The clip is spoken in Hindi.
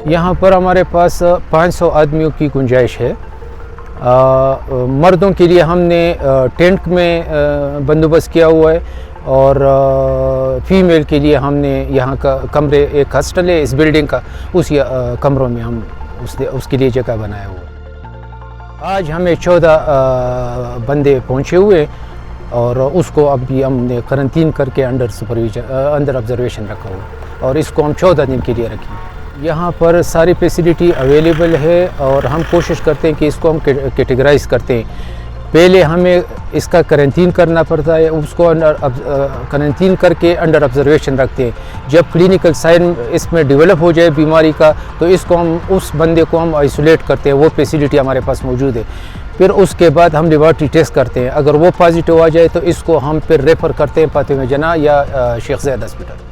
यहाँ पर हमारे पास 500 आदमियों की गुंजाइश है। मर्दों के लिए हमने टेंट में बंदोबस्त किया हुआ है और फीमेल के लिए हमने यहाँ का कमरे, एक हॉस्टल है इस बिल्डिंग का, उसी कमरों में हम उसके लिए जगह बनाया हुआ है। आज हमें 14 बंदे पहुँचे हुए और उसको अभी हमने क्वारंटीन करके अंडर ऑब्जर्वेशन रखा हुआ और इसको हम 14 दिन के लिए रखेंगे। यहाँ पर सारी फैसिलिटी अवेलेबल है और हम कोशिश करते हैं कि इसको हम कैटेगराइज करते हैं। पहले हमें इसका क्वारंटीन करना पड़ता है, उसको क्वारंटीन करके अंडर ऑब्जर्वेशन रखते हैं। जब क्लिनिकल साइन इसमें डेवलप हो जाए बीमारी का तो इसको हम उस बंदे को हम आइसोलेट करते हैं, वो फैसिलिटी हमारे पास मौजूद है। फिर उसके बाद हम लेबॉरेटरी टेस्ट करते हैं, अगर वो पॉजिटिव आ जाए तो इसको हम फिर रेफ़र करते हैं फातिमा जना या शेख ज़ैद हॉस्पिटल।